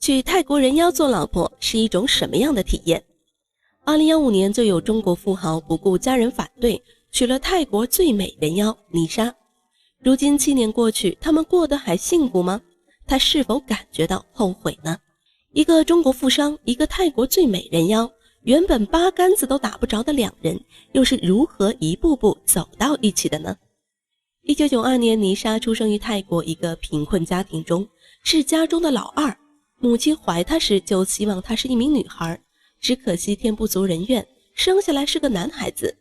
娶泰國人妖做老婆是一種什麼樣的體驗？2015年就有中國富豪不顧家人反对，娶了泰国最美人妖妮莎。如今7年過去，他們過得還幸福嗎？他是否感覺到後悔呢？一個中國富商，一個泰國最美人妖，原本八竿子都打不着的两人，又是如何一步步走到一起的呢？1992年，妮莎出生于泰国一個貧困家庭中，是家中的老二。母親懷她時就希望她是一名女孩，只可惜天不足人願，生下來是個男孩子。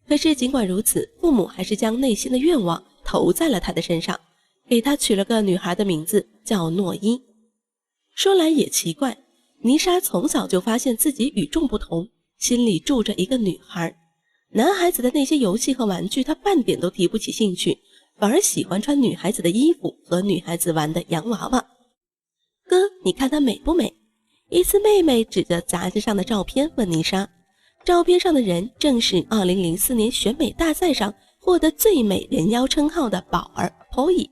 可是儘管如此，父母還是將內心的願望投在了她的身上，給她取了個女孩的名字叫諾伊。說來也奇怪，妮莎從小就發現自己與眾不同，心裡住着一個女孩。男孩子的那些遊戲和玩具她半點都提不起興趣，反而喜歡穿女孩子的衣服和女孩子玩的洋娃娃。哥，你看她美不美？一次妹妹指着雜誌上的照片問妮莎，照片上的人正是2004年選美大賽上獲得最美人妖稱號的寶兒 Poi。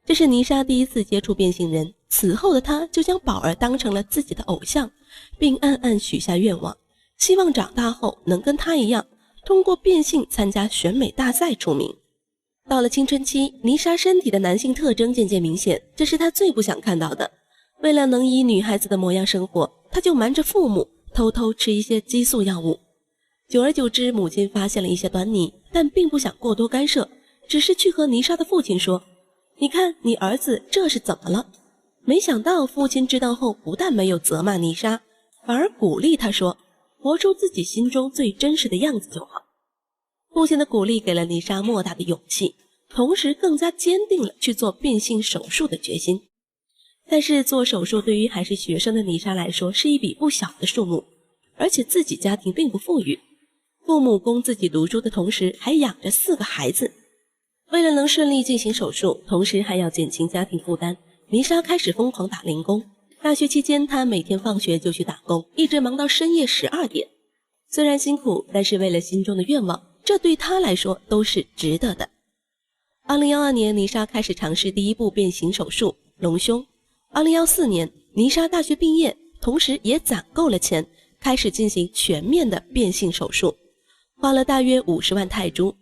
這是妮莎第一次接觸變性人，此後的她就將寶兒當成了自己的偶像，並暗暗許下願望，希望長大後能跟她一樣，通過變性參加選美大賽出名。到了青春期，妮莎身體的男性特徵漸漸明顯，這是她最不想看到的。為了能以女孩子的模樣生活，她就瞞着父母偷偷吃一些激素藥物。久而久之，母親發現了一些端倪，但並不想過多干涉，只是去和妮莎的父親說，你看你兒子這是怎麼了？沒想到父親知道後，不但沒有責罵妮莎，反而鼓勵她說，活出自己心中最真實的樣子就好。父親的鼓勵給了妮莎莫大的勇氣，同時更加堅定了去做變性手術的決心。但是做手術對於還是學生的妮莎來說是一筆不小的數目，而且自己家庭並不富裕，父母供自己讀書的同時還養着4個孩子。為了能順利進行手術，同時還要減輕家庭負擔，妮莎開始瘋狂打零工。大學期間，她每天放學就去打工，一直忙到深夜12點。雖然辛苦，但是為了心中的願望，這對她來說都是值得的。2012年，妮莎開始嘗試第一步變形手術隆胸。2014年，妮莎大學畢業，同時也攢夠了錢，開始進行全面的變性手術，花了大約50萬泰銖。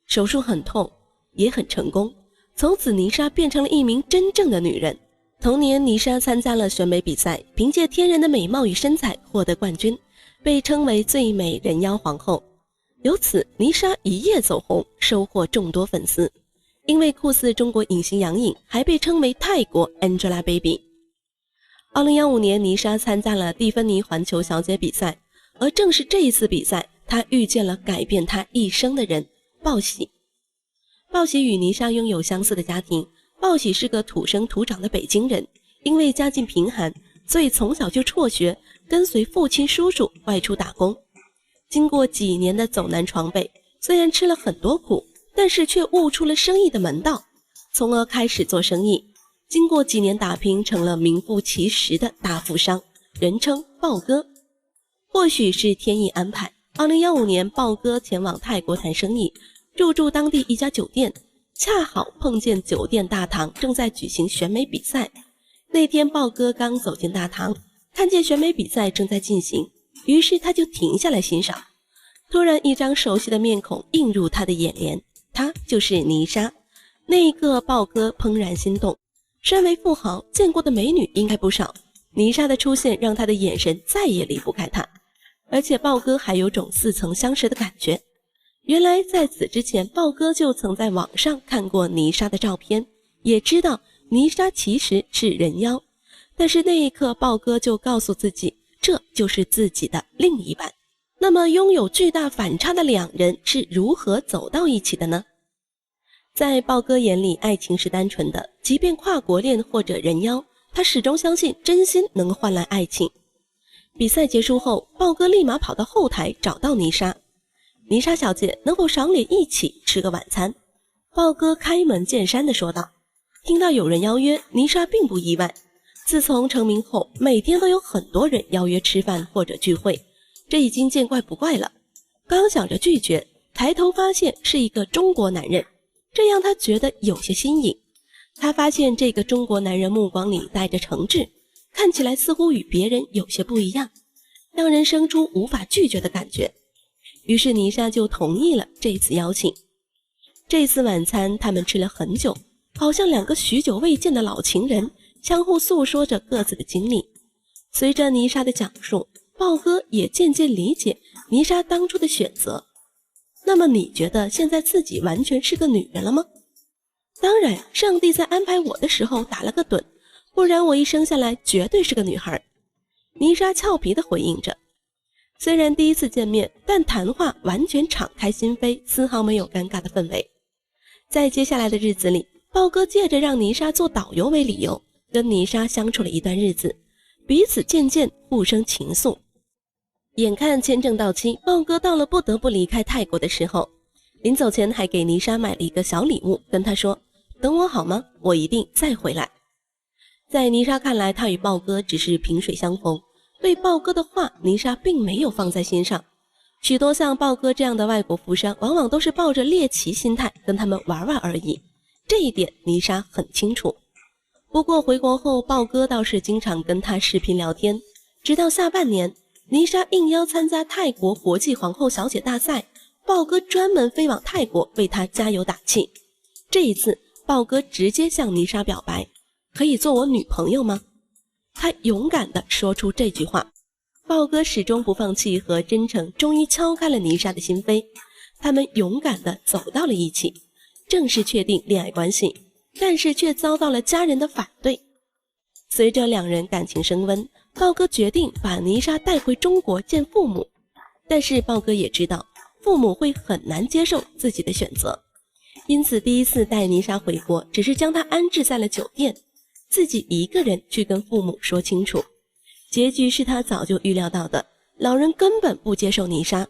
手術很痛，也很成功。從此，妮莎變成了一名真正的女人。同年，妮莎參加了選美比賽，憑借天然的美貌與身材獲得冠軍，被稱為最美人妖皇後。由此，妮莎一夜走紅，收穫眾多粉絲。因為酷似中國影星楊穎，還被稱為泰國 Angelababy。2015年，妮莎參加了蒂芬尼環球小姐比賽，而正是這一次比賽，她遇見了改變她一生的人鮑喜。鮑喜與妮莎擁有相似的家庭，鮑喜是個土生土長的北京人，因為家境貧寒，所以從小就輟學，跟隨父親叔叔外出打工。經過幾年的走南闖北，雖然吃了很多苦，但是卻悟出了生意的門道，從而開始做生意。經過幾年打拼，成了名副其實的大富商，人稱鮑哥。或許是天意安排，2015年鮑哥前往泰國談生意，入住當地一家酒店，恰好碰見酒店大堂正在舉行選美比賽。那天鮑哥剛走進大堂，看見選美比賽正在進行，於是他就停下來欣賞。突然一張熟悉的面孔映入他的眼簾，她就是妮莎。那一刻，鮑哥怦然心動。身為富豪，見過的美女應該不少，妮莎的出現讓他的眼神再也離不開她。而且鮑哥還有種似曾相識的感覺。原來在此之前，鮑哥就曾在網上看過妮莎的照片，也知道妮莎其實是人妖。但是那一刻，鮑哥就告訴自己，這就是自己的另一半。那麼擁有巨大反差的两人是如何走到一起的呢？在鮑哥眼裡，愛情是單純的，即便跨國戀或者人妖，他始終相信真心能換來愛情。比賽結束後，鮑哥立馬跑到後台找到妮莎。妮莎小姐，能否赏臉一起吃個晚餐？鮑哥開門見山地說道。聽到有人邀約，妮莎並不意外。自從成名後，每天都有很多人邀約吃飯或者聚会，這已經見怪不怪了。剛想着拒絕，抬頭發現是一個中國男人，這讓他覺得有些新穎。他發現這個中國男人目光裡帶着誠摯，看起來似乎與別人有些不一樣，讓人生出無法拒絕的感覺。於是妮莎就同意了這次邀請。這次晚餐他們吃了很久，好像兩個許久未見的老情人，相互訴說着各自的經歷。隨着妮莎的講述，豹哥也漸漸理解妮莎當初的選擇。那麼你覺得現在自己完全是個女人了嗎？當然，上帝在安排我的時候打了個盹，不然我一生下來絕對是個女孩。妮莎俏皮地回應着。雖然第一次見面，但談話完全敞開心扉，絲毫沒有尷尬的氛圍。在接下來的日子裡，豹哥借着讓妮莎做導遊為理由，跟妮莎相處了一段日子，彼此漸漸互生情愫。眼看簽證到期，豹哥到了不得不離開泰國的時候，臨走前還給妮莎買了一個小禮物，跟她說：“等我好嗎？我一定再回來。”在妮莎看來，她與豹哥只是萍水相逢，對豹哥的話，妮莎並沒有放在心上。許多像豹哥這樣的外國富商，往往都是抱着獵奇心態跟他們玩玩而已，這一點妮莎很清楚。不過回國後，豹哥倒是經常跟她視頻聊天，直到下半年，妮莎應邀參加泰國國際皇后小姐大賽，豹哥專門飛往泰國為她加油打氣。這一次，豹哥直接向妮莎表白：“可以做我女朋友嗎？”他勇敢地說出這句話。豹哥始終不放棄和真誠終於敲開了妮莎的心扉，他們勇敢地走到了一起，正式確定戀愛關係，但是卻遭到了家人的反對。隨着兩人感情升溫，豹哥決定把妮莎帶回中國見父母，但是豹哥也知道父母會很難接受自己的選擇，因此第一次帶妮莎回國只是將她安置在了酒店，自己一個人去跟父母說清楚。結局是他早就預料到的，老人根本不接受妮莎。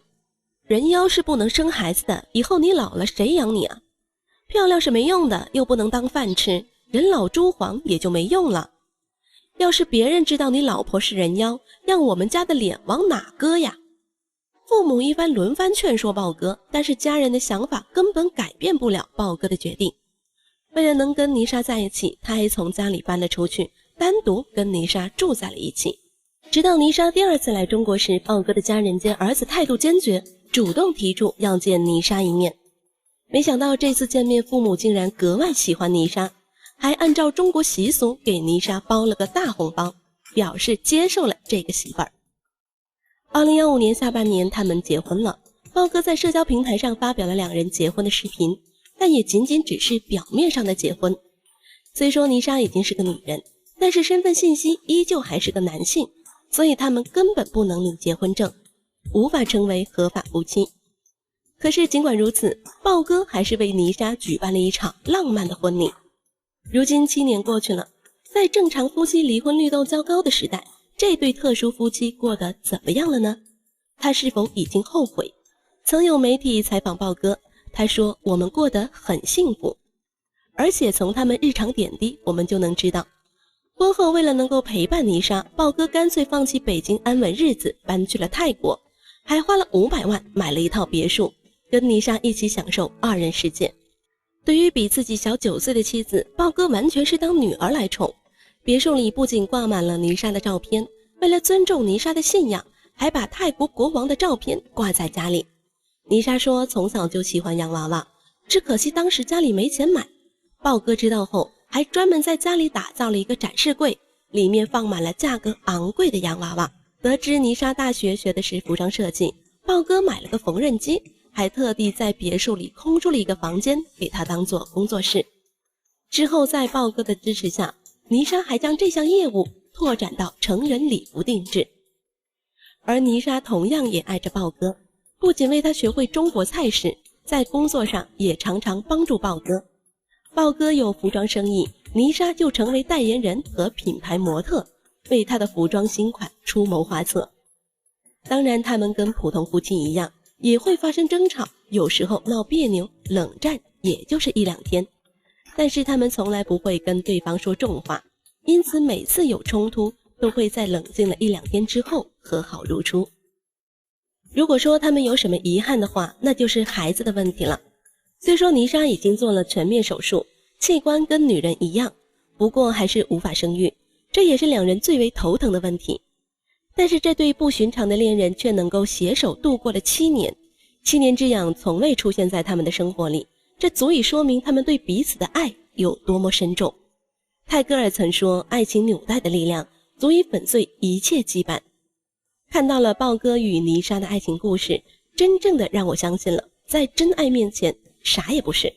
人妖是不能生孩子的，以後你老了誰養你啊？漂亮是沒用的，又不能當飯吃，人老珠黃也就沒用了。要是別人知道你老婆是人妖，讓我們家的臉往哪擱呀？父母一番輪番勸說豹哥，但是家人的想法根本改變不了豹哥的決定。為了能跟妮莎在一起，他還從家裡搬了出去，單獨跟妮莎住在了一起。直到妮莎第二次來中國時，豹哥的家人见兒子態度堅決，主動提出要見妮莎一面。沒想到這次見面，父母竟然格外喜歡妮莎，還按照中國習俗給妮莎包了個大紅包，表示接受了這個媳婦兒。2015年下半年，他們結婚了。豹哥在社交平台上發表了兩人結婚的視頻，但也僅僅只是表面上的結婚。雖說妮莎已經是個女人，但是身份信息依舊還是個男性，所以他們根本不能領結婚證，無法成為合法夫妻。可是儘管如此，豹哥還是為妮莎舉辦了一場浪漫的婚禮。如今7年過去了，在正常夫妻離婚率都较高的時代，這對特殊夫妻過得怎麼樣了呢？他是否已經後悔？曾有媒體採訪豹哥，他說：“我們過得很幸福。”而且從他們日常點滴，我們就能知道，婚後為了能夠陪伴妮莎，豹哥乾脆放棄北京安穩日子，搬去了泰國，還花了500萬買了一套別墅，跟妮莎一起享受二人世界。對於比自己小9歲的妻子，豹哥完全是當女兒來寵。別墅裡不僅掛滿了妮莎的照片，為了尊重妮莎的信仰，還把泰國國王的照片掛在家裡。妮莎說從小就喜歡洋娃娃，只可惜當時家裡沒錢買。豹哥知道後，還專門在家裡打造了一個展示櫃，裡面放滿了價格昂貴的洋娃娃。得知妮莎大學學的是服裝設計，豹哥買了個縫紉機，還特地在別墅裡空出了一個房間給她當做工作室。之後在豹哥的支持下，妮莎還將這項業務拓展到成人禮服定制。而妮莎同樣也愛着豹哥，不僅為他學會中國菜式，在工作上也常常幫助豹哥。豹哥有服裝生意，妮莎就成為代言人和品牌模特，为他的服装新款出谋劃策。當然他們跟普通夫妻一樣，也會發生爭吵，有時候鬧別扭，冷戰也就是1-2天，但是他們從來不會跟對方說重話，因此每次有衝突都會在冷靜了1-2天之後和好如初。如果說他們有什麼遺憾的話，那就是孩子的問題了。雖說妮莎已經做了全面手術，器官跟女人一樣，不過還是無法生育，這也是兩人最為頭疼的問題。但是這對不尋常的戀人卻能夠攜手度過了7年，7年之癢從未出現在他們的生活裡，這足以說明他們對彼此的愛有多麼深重。泰戈爾曾說，愛情紐帶的力量足以粉碎一切羈絆。看到了豹哥與妮莎的愛情故事，真正的讓我相信了，在真愛面前啥也不是。